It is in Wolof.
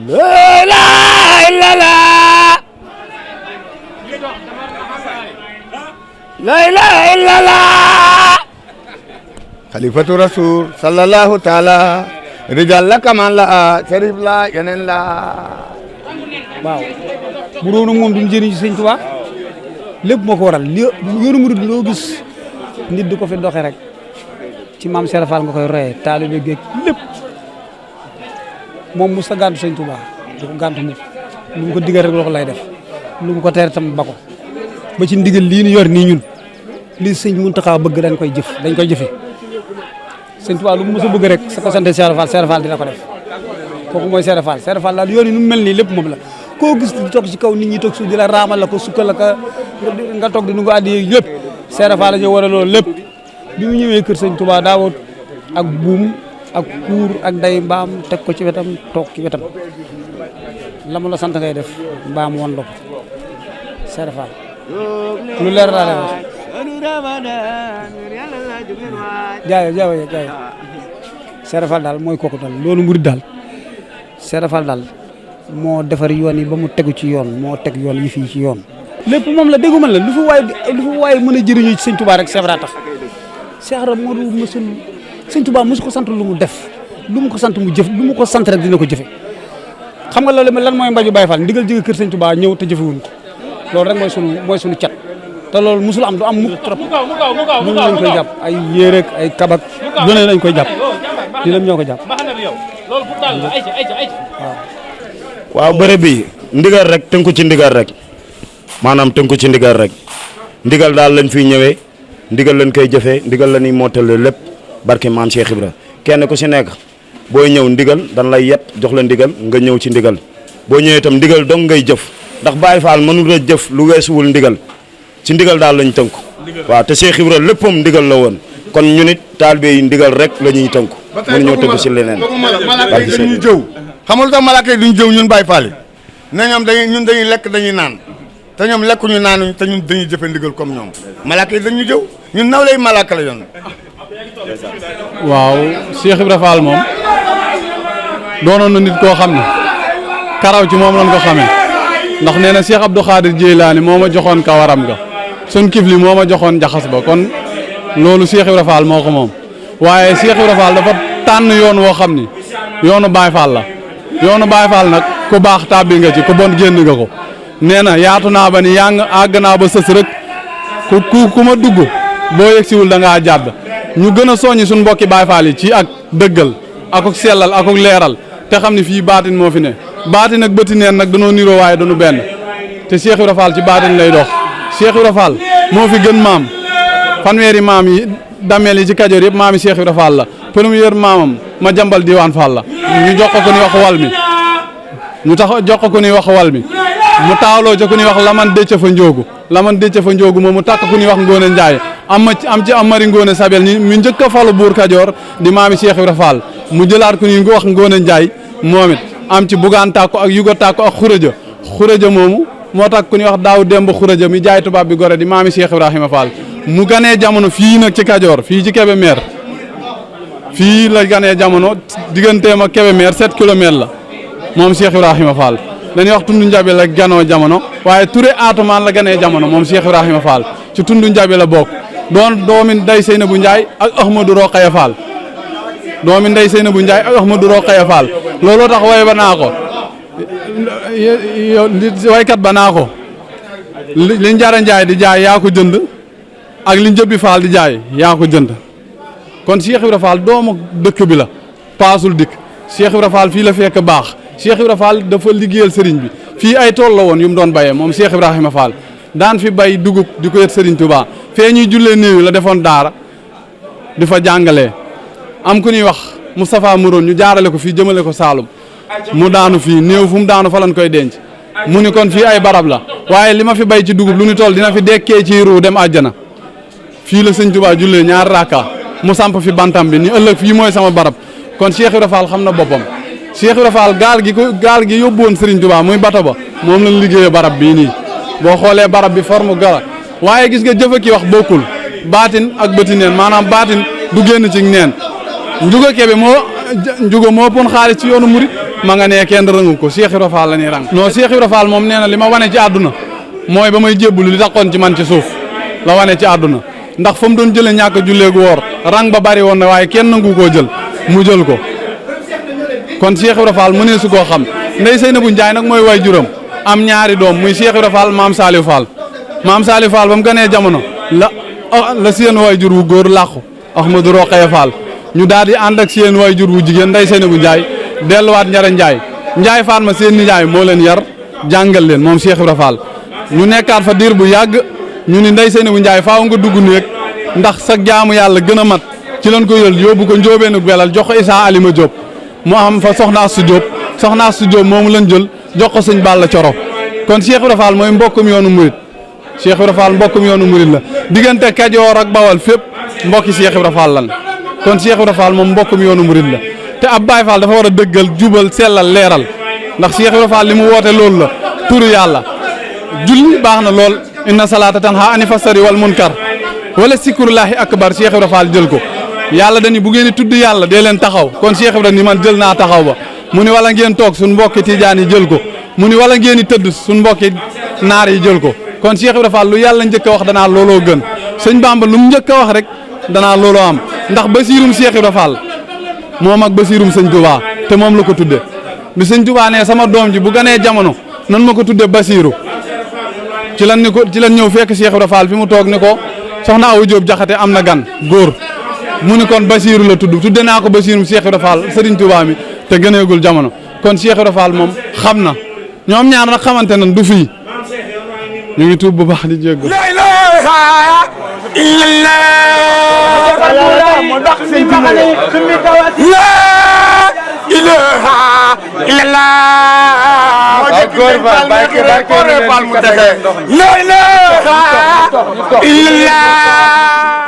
la ilaha illallah la ilaha illallah xalifatu rasul sallallahu taala rijal la kaman la sharif la yeneen la waaw bu doon moom duñ jëriñ ci sëñ Tuubaa lépp moo ko waral yoonu murid loo gis nit du ko fi doxe rek ci maam Serap Fall nga koy royee taalibe géej lépp moom mos a gàntu sëñ Tuubaa du ko gàntu mukk lu mu ko digal rek loxo lay def lu mu ko tere tam ba ko ba ci ndigal lii ñu yor nii ñun lii sëñ Muntaxa bëgg dañ koy jëfe sëñ Tuubaa lu mu mos a bëgg rek sa ko sante Serap Fall dina ko def kooku mooy Serap Fall daal yoon yi nu mu mel nii lépp moom la koo gis di toog ci kaw nit ñi toog suuf di la raamal la ko sukkal la ka nga toog di nu ko addi lépp Serap Fall la ñu war a loolu lépp bi mu ñëwee kër sëñ Tuubaa daawut ak buum ak kuur ak day mbaam teg ko ci wetam toog ci wetam la mu la sant ngay def mbaam woon la ko Serap Fall lu leer laa lay wax jaay Serap Fall daal mooy kooku daal loolu murid daal Serap Fall daal moo defar yoon yi ba mu tegu ci yoon moo teg yoon yi fii ci yoon lépp moom la déggu man la lu fi waay mën a jëriñu ci sëñ Tuubaa rek Serap tax Serap moo du mësul sëñ Tuubaa mosu ko sant lu mu def lu mu ko sant mu jëf lu mu ko sant rek dina ko jëfe xam nga loolu lan mooy mbaju Baye Fall ndigal jóge kër sëñ Tuubaa ñëw te jëfewuñ ko loolu rek mooy sunu cat te loolu musul am du am mukk trop ñun lañ koy jàpp ay yéerek ay kabak lu ne lañ koy jàpp di lam ñoo ko jàpp waaw bëre bi ndigal rek tënku ci ndigal rek maanaam tënku ci ndigal rek ndigal daal lañ fiy ñëwee ndigal lañ koy jëfee ndigal la ñuy mottale lépp barke maam Cheikh Ibra kenn ku si nekk booy ñëw ndigal dan lay yet jox la ndigal nga ñëw ci ndigal boo ñëwee itam ndigal dong ngay jëf ndax Baye Fall mënul a jëf lu weesuwul ndigal ci ndigal daal lañ tënku waaw te Cheikh Ibra léppam ndigal la woon kon ñu nit taalibe yi ndigal rek la ñuy tënku mënu ñoo tënku si leneen malaaka yi dañuy jëw xamul tax malaaka yi duñ jëw ñun Baye Fall yi ne ñoom ñun dañuy lekk dañuy naan te ñoom lekkuñu naanuñ te ñun dañuy jëfe ndigal comme ñoom malaaka yi dañuy jëw ñun naw lay malaaka la yoon waaw Cheikh Ibra Fall moom doonoon na nit koo xam ne karaw ci moom lañ ko xamee ndax nee na Cheikh Abdou Khadir Jeylaani moo ma joxoon kawaram ga sun kifli moo ma joxoon jaxas ba kon loolu Cheikh Ibra Fall moo ko moom waaye Cheikh Ibra Fall dafa tànn yoon woo xam ni yoonu Baye Fall la yoonu Baye Fall nag ku baax tàbbi nga ci ku bon génn nga ko nee na yaatu naa ba ni yaa ngi àgg naa ba sës rek ku ma dugg boo yegsiwul da ngaa jàdd ñu gën a soññi suñ mbokki Baye Fall yi ci ak dëggal ak sellal ak leeral te xam ne fii baatin moo fi ne baatin ak bëti neen nag danoo niroo waaye dañu benn te Cheikh Ibra Fall ci baatin lay dox Cheikh Ibra Fall moo fi gën maam fanweeri maam yi dameel yi ci Kajoor yëpp maami Cheikh Ibra Fall la premier maamam ma jambal diwaan Fall la ñu jox ko ni wax wal mi ñu tax jox ko ni wax wal mi mu taawloo ca ku ni wax laman décca fa njoogu moom mu tàkk ku ni wax Ngóone Njaay am ci Amari Ngóone Sabel ni mu njëkk a falu buur Kajoor di maami Cheikh Ibra Fall mu jëlaat ku ni wax Ngóone Njaay moom it am ci bugaan tàkko ak yugo tàkko ak xuraja moomu moo tax ku ni wax daaw demb xuraja mi jaay tubaab bi gore di maami Cheikh Ibrahima Fall mu ganee jamono fii nag ci Kajoor fii ci Kébémer fii la ganee jamono digganteem ak Kébémer 7 kilomètres la moom Cheikh Ibrahima Fall dañuy wax tundu njabe la ganoo jamono waaye Touré Atoumane la ganee jamono moom Cheikh Ibrahima Fall ci tundu njabe la bokk doon doomi Ndey Seynabou Ndiaye ak Ahmadou Rokhaya Fall doomi Ndey Seynabou Ndiaye ak Ahmadou Rokhaya Fall looloo tax way ba naa ko waykat ba naa ko li Njara Ndiaye di jaay yaa ko jënd ak li Njëbbi Fall di jaay yaa ko jënd kon Cheikh Ibra Fall doomu dëkk bi la paasul dikk Cheikh Ibra Fall fii la fekk baax Cheikh Ibra Fall dafa liggéeyal sëriñ bi fii ay tool la woon yu mu doon bayee moom Cheikh Ibrahima Fall daan fi bay dugub di ko yët sëriñ Touba fee ñuy jullee néew la defoon daara di fa jàngalee am ku ñuy wax Moustapha Mouroune ñu jaarale ko fii jëmale ko Saalum mu daanu fii néew fu mu daanu fa lañ koy denc mu ni kon fii ay barab la waaye li ma fi bay ci dugub lu ñu toll dina fi dekkee ci ruu dem àjjana fii la sëñ Touba jullee ñaar raaka mu samp fi bantam bi ni ëllëg fii mooy sama barab kon Cheikh Ibra Fall xam na boppam Cheikh Ibra Fall gaal gi yóbbu woon Serigne Touba muy bato ba moom lañ liggéeyee barab bii nii boo xoolee barab bi forme gara waaye gis nga jëfa ki wax bokkul baatin ak bëti neen maanaam baatin du génn ci neen Njuga Kebe moo njugo moo ëppoon xaalis ci yoonu murit ma nga nee kenn rëngu ko Cheikh Ibra Fall la ñuy rang non Cheikh Ibra Fall moom nee na li ma wane ci àdduna mooy ba may jébbalu li taxoon ci man ci suuf la wane ci àdduna ndax fa mu doon jëlee ñàkk a julleegu woor rang ba bari woon na waaye kenn nangu koo jël mu jël ko kon Cheikh Ibra Fall mu ne su koo xam ndey Seynabou Ndiaye nag mooy way juram am ñaari doom muy Cheikh Ibra Fall maam Saliou Fall ba mu ganee jamono la seen way jur wu góor làqu Ahmadou Rokhaya Fall ñu daal di ànd ak seen way jur wu jigéen ndey Seynabou Ndiaye delluwaat Njara Ndiaye Fall ma seen nijaay moo leen yar jàngal leen moom Cheikh Ibra Fall ñu nekkaat fa diir bu yàgg ñu ni ndey Seynabou Ndiaye faaw nga dugg néeg ndax sa jaamu yàlla gën a mat ci lañ ko yël yóbbu ko njóobeenu belal jox ko Issa Alima Diop mu am fa soxna Astou Diop moomu lañ jël jox ko sëñ Balla Coro kon Cheikh Ibra Fall mooy mbokkum yoonu murit Cheikh Ibra Fall mbokkum yoonu murit la diggante Kajoor ak Bawal fépp mbokki Cheikh Ibra Fall lan kon Cheikh Ibra Fall moom mbokkum yoonu murit la te ab Baye Fall dafa war a dëggal jubal sellal leeral ndax Cheikh Ibra Fall li mu woote loolu la turu yàlla julli baax na lool inna salaata tanha ani fasari wal munkar wala sikrullahi akbar Cheikh Ibra Fall jël ko yàlla dañu bu ngeen di tudd yàlla dee leen taxaw kon Cheikh Ibra ni man jël naa taxaw ba mu ni wala ngeen toog suñ mbokki tijaan yi jël ko mu ni wala ngeen di tëdd suñ mbokki naar yi jël ko kon Cheikh Ibra Fall lu yàlla njëkk a wax danaa looloo gën sëñ Bamba lu mu njëkk a wax rek danaa looloo am ndax basiirum Cheikh Ibra Fall moom ak basiirum sëñ Touba te moom la ko tudde bi sëñ Touba ne sama doom ji bu ganee jamono nan ma ko tudde basiiru ci lan ñëw fekk Cheikh Ibra Fall fi mu toog ni ko soxna Awa Diop jaxate am na gan góor mu ni kon basiiru la tudde naa ko basiirum Cheikh Ibra Fall sëriñ Touba mi te gëneegul jamono kon Cheikh Ibra Fall moom xam na ñoom ñaar nag xamante nan du fii ñu ngi tuub bu baax di jégg la ilaha illallah la ilaha illallah